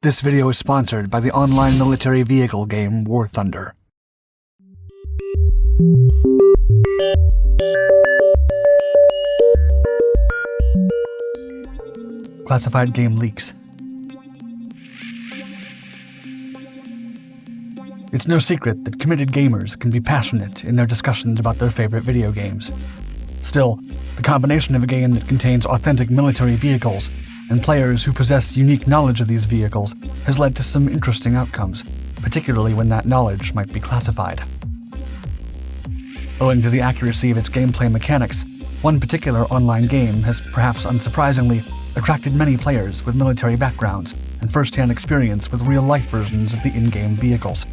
This video is sponsored by the online military vehicle game War Thunder. Classified game leaks. It's no secret that committed gamers can be passionate in their discussions about their favorite video games. Still, the combination of a game that contains authentic military vehicles and players who possess unique knowledge of these vehicles has led to some interesting outcomes, particularly when that knowledge might be classified. Owing to the accuracy of its gameplay mechanics, one particular online game has, perhaps unsurprisingly, attracted many players with military backgrounds and first-hand experience with real-life versions of the in-game vehicles.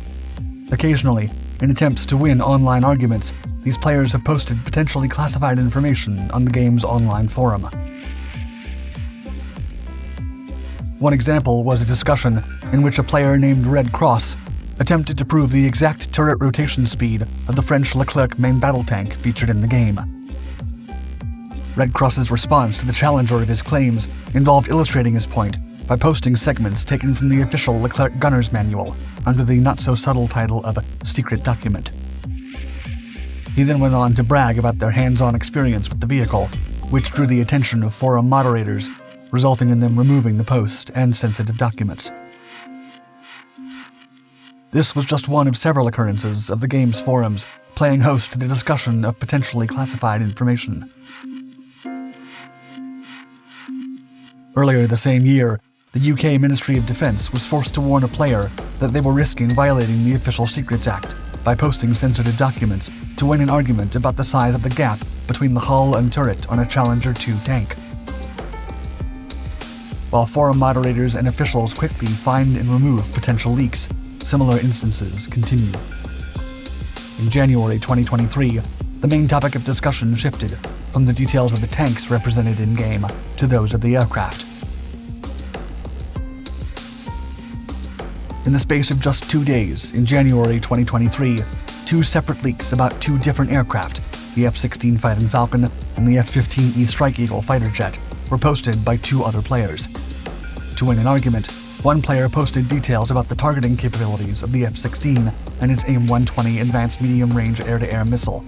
Occasionally, in attempts to win online arguments, these players have posted potentially classified information on the game's online forum. One example was a discussion in which a player named Red Cross attempted to prove the exact turret rotation speed of the French Leclerc main battle tank featured in the game. Red Cross's response to the challenger of his claims involved illustrating his point by posting segments taken from the official Leclerc Gunner's Manual under the not-so-subtle title of a secret document. He then went on to brag about their hands-on experience with the vehicle, which drew the attention of forum moderators, resulting in them removing the post and sensitive documents. This was just one of several occurrences of the game's forums playing host to the discussion of potentially classified information. Earlier the same year, the UK Ministry of Defence was forced to warn a player that they were risking violating the Official Secrets Act by posting sensitive documents to win an argument about the size of the gap between the hull and turret on a Challenger 2 tank. While forum moderators and officials quickly find and remove potential leaks, similar instances continue. In January 2023, the main topic of discussion shifted from the details of the tanks represented in-game to those of the aircraft. In the space of just 2 days, in January 2023, two separate leaks about two different aircraft, the F-16 Fighting Falcon and the F-15E Strike Eagle fighter jet, were posted by two other players. To win an argument, one player posted details about the targeting capabilities of the F-16 and its AIM-120 advanced medium-range air-to-air missile.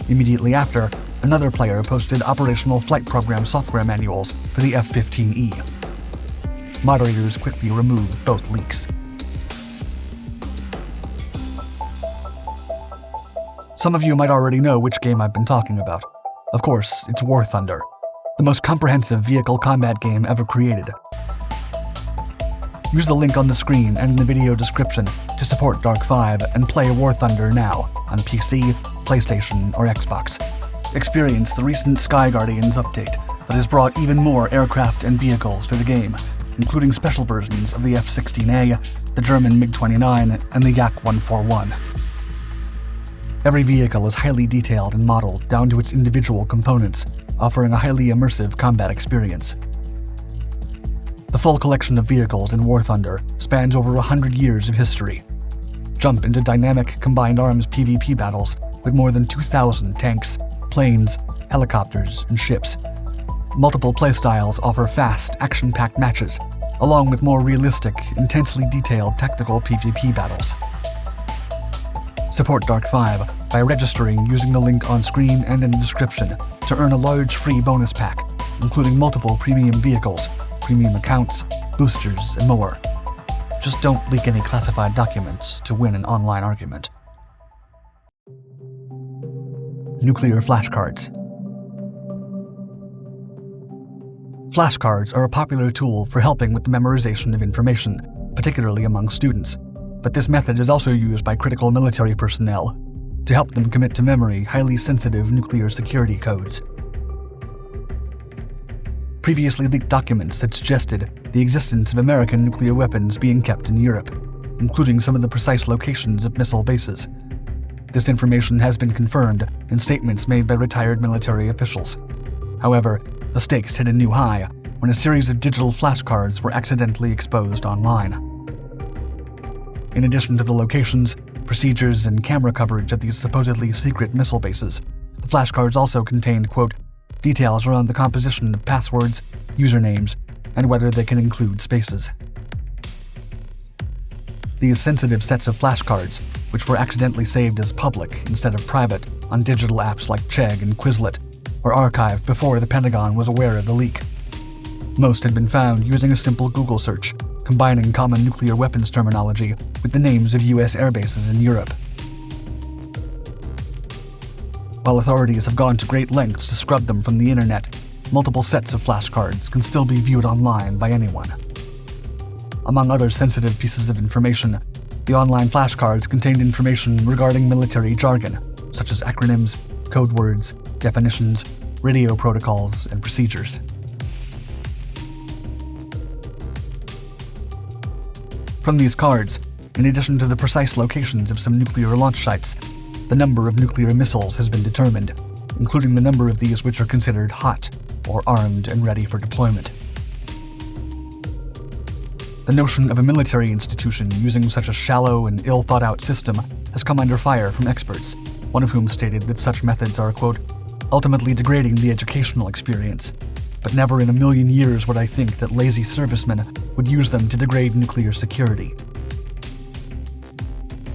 Immediately after, another player posted operational flight program software manuals for the F-15E. Moderators quickly removed both leaks. Some of you might already know which game I've been talking about. Of course, it's War Thunder, the most comprehensive vehicle combat game ever created. Use the link on the screen and in the video description to support Dark 5 and play War Thunder now on PC, PlayStation, or Xbox. Experience the recent Sky Guardians update that has brought even more aircraft and vehicles to the game, including special versions of the F-16A, the German MiG-29, and the Yak-141. Every vehicle is highly detailed and modeled down to its individual components, offering a highly immersive combat experience. The full collection of vehicles in War Thunder spans over 100 years of history. Jump into dynamic combined arms PvP battles with more than 2,000 tanks, planes, helicopters, and ships. Multiple playstyles offer fast, action-packed matches, along with more realistic, intensely detailed tactical PvP battles. Support Dark 5 by registering using the link on screen and in the description to earn a large free bonus pack, including multiple premium vehicles, premium accounts, boosters, and more. Just don't leak any classified documents to win an online argument. Nuclear flashcards. Flashcards are a popular tool for helping with the memorization of information, particularly among students, but this method is also used by critical military personnel to help them commit to memory highly sensitive nuclear security codes. Previously leaked documents had suggested the existence of American nuclear weapons being kept in Europe, including some of the precise locations of missile bases. This information has been confirmed in statements made by retired military officials. However, the stakes hit a new high when a series of digital flashcards were accidentally exposed online. In addition to the locations, procedures, and camera coverage of these supposedly secret missile bases, the flashcards also contained, quote, details around the composition of passwords, usernames, and whether they can include spaces. These sensitive sets of flashcards, which were accidentally saved as public instead of private on digital apps like Chegg and Quizlet, were archived before the Pentagon was aware of the leak. Most had been found using a simple Google search, combining common nuclear weapons terminology with the names of US airbases in Europe. While authorities have gone to great lengths to scrub them from the internet, multiple sets of flashcards can still be viewed online by anyone. Among other sensitive pieces of information, the online flashcards contained information regarding military jargon, such as acronyms, code words, definitions, radio protocols, and procedures. From these cards, in addition to the precise locations of some nuclear launch sites, the number of nuclear missiles has been determined, including the number of these which are considered hot, or armed and ready for deployment. The notion of a military institution using such a shallow and ill-thought-out system has come under fire from experts, one of whom stated that such methods are, quote, ultimately degrading the educational experience, but never in a million years would I think that lazy servicemen would use them to degrade nuclear security.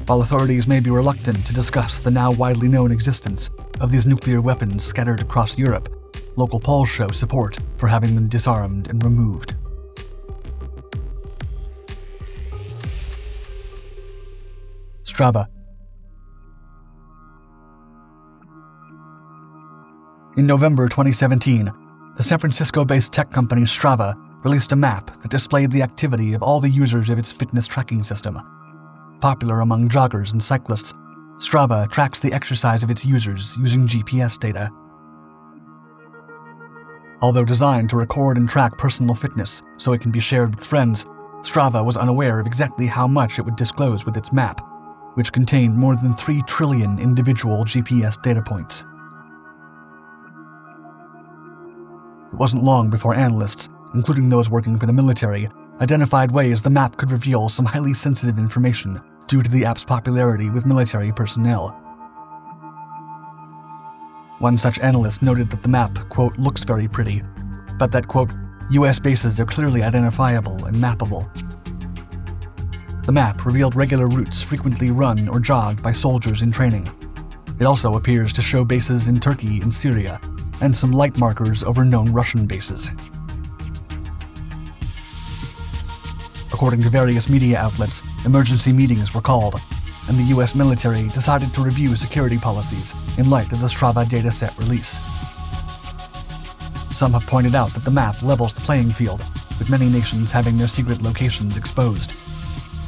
While authorities may be reluctant to discuss the now widely known existence of these nuclear weapons scattered across Europe, local polls show support for having them disarmed and removed. Strava. In November 2017, the San Francisco-based tech company Strava released a map that displayed the activity of all the users of its fitness tracking system. Popular among joggers and cyclists, Strava tracks the exercise of its users using GPS data. Although designed to record and track personal fitness so it can be shared with friends, Strava was unaware of exactly how much it would disclose with its map, which contained more than 3 trillion individual GPS data points. It wasn't long before analysts, including those working for the military, identified ways the map could reveal some highly sensitive information due to the app's popularity with military personnel. One such analyst noted that the map, quote, looks very pretty, but that, quote, US bases are clearly identifiable and mappable. The map revealed regular routes frequently run or jogged by soldiers in training. It also appears to show bases in Turkey and Syria, and some light markers over known Russian bases. According to various media outlets, emergency meetings were called, and the US military decided to review security policies in light of the Strava dataset release. Some have pointed out that the map levels the playing field, with many nations having their secret locations exposed.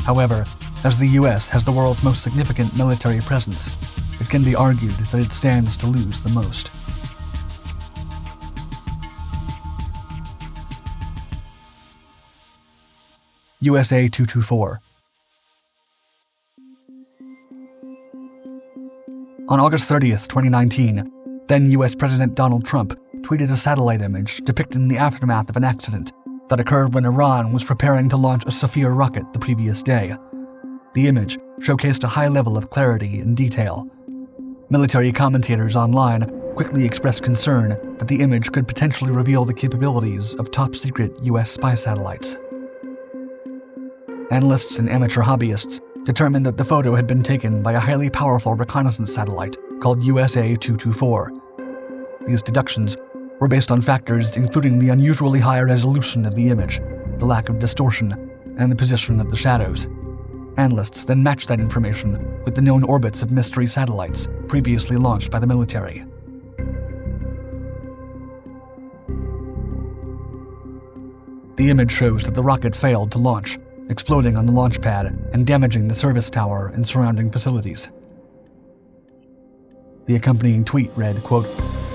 However, as the US has the world's most significant military presence, it can be argued that it stands to lose the most. USA 224. On August 30th, 2019, then US President Donald Trump tweeted a satellite image depicting the aftermath of an accident that occurred when Iran was preparing to launch a Sapphire rocket the previous day. The image showcased a high level of clarity and detail. Military commentators online quickly expressed concern that the image could potentially reveal the capabilities of top-secret US spy satellites. Analysts and amateur hobbyists determined that the photo had been taken by a highly powerful reconnaissance satellite called USA 224. These deductions were based on factors including the unusually high resolution of the image, the lack of distortion, and the position of the shadows. Analysts then matched that information with the known orbits of mystery satellites previously launched by the military. The image shows that the rocket failed to launch, exploding on the launch pad and damaging the service tower and surrounding facilities. The accompanying tweet read, quote,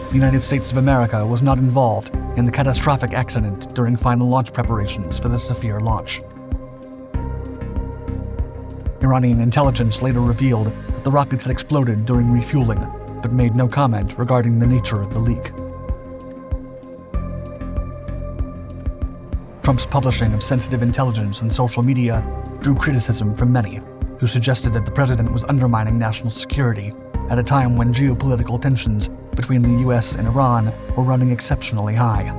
"The United States of America was not involved in the catastrophic accident during final launch preparations for the Sapphire launch." Iranian intelligence later revealed that the rocket had exploded during refueling, but made no comment regarding the nature of the leak. Trump's publishing of sensitive intelligence on social media drew criticism from many, who suggested that the president was undermining national security at a time when geopolitical tensions between the US and Iran were running exceptionally high.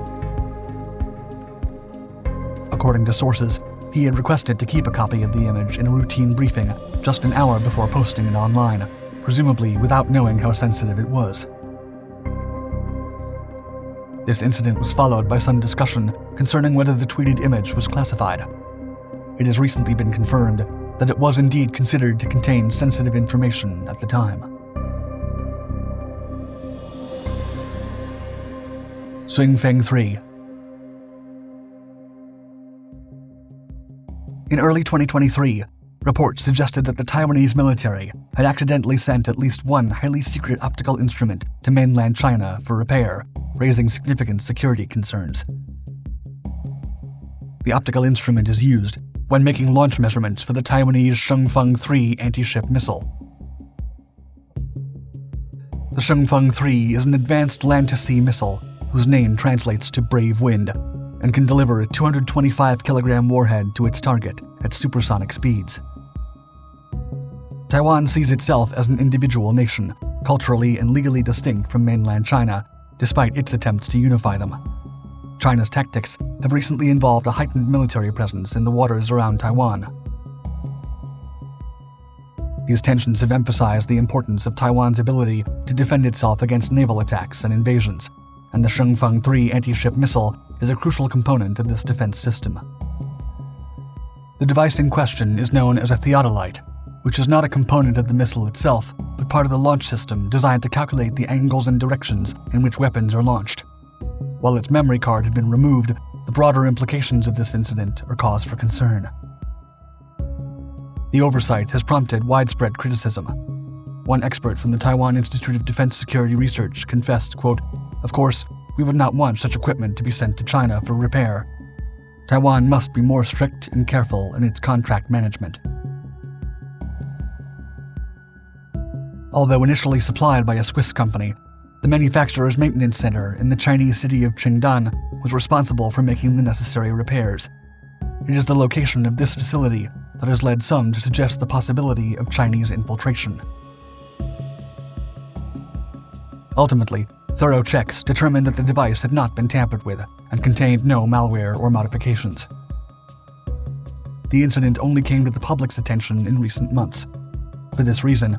According to sources, he had requested to keep a copy of the image in a routine briefing just an hour before posting it online, presumably without knowing how sensitive it was. This incident was followed by some discussion concerning whether the tweeted image was classified. It has recently been confirmed that it was indeed considered to contain sensitive information at the time. Feng 3. In early 2023, reports suggested that the Taiwanese military had accidentally sent at least one highly secret optical instrument to mainland China for repair, raising significant security concerns. The optical instrument is used when making launch measurements for the Taiwanese Feng 3 anti-ship missile. The Feng 3 is an advanced land-to-sea missile whose name translates to Brave Wind, and can deliver a 225-kilogram warhead to its target at supersonic speeds. Taiwan sees itself as an individual nation, culturally and legally distinct from mainland China, despite its attempts to unify them. China's tactics have recently involved a heightened military presence in the waters around Taiwan. These tensions have emphasized the importance of Taiwan's ability to defend itself against naval attacks and invasions, and the Feng 3 anti-ship missile is a crucial component of this defense system. The device in question is known as a theodolite, which is not a component of the missile itself, but part of the launch system designed to calculate the angles and directions in which weapons are launched. While its memory card had been removed, the broader implications of this incident are cause for concern. The oversight has prompted widespread criticism. One expert from the Taiwan Institute of Defense Security Research confessed, quote, "Of course, we would not want such equipment to be sent to China for repair. Taiwan must be more strict and careful in its contract management." Although initially supplied by a Swiss company, the manufacturer's maintenance center in the Chinese city of Qingdan was responsible for making the necessary repairs. It is the location of this facility that has led some to suggest the possibility of Chinese infiltration. Ultimately, thorough checks determined that the device had not been tampered with and contained no malware or modifications. The incident only came to the public's attention in recent months. For this reason,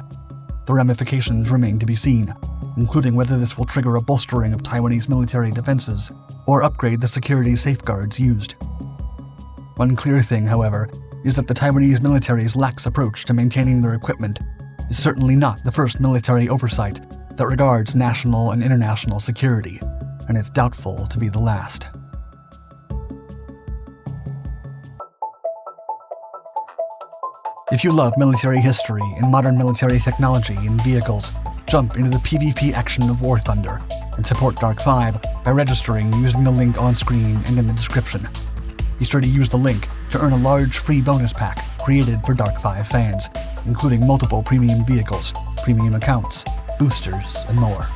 the ramifications remain to be seen, including whether this will trigger a bolstering of Taiwanese military defenses or upgrade the security safeguards used. One clear thing, however, is that the Taiwanese military's lax approach to maintaining their equipment is certainly not the first military oversight that regards national and international security, and it's doubtful to be the last. If you love military history and modern military technology and vehicles, jump into the PvP action of War Thunder and support Dark 5 by registering using the link on screen and in the description. Be sure to use the link to earn a large free bonus pack created for Dark 5 fans, including multiple premium vehicles, premium accounts, boosters, and more.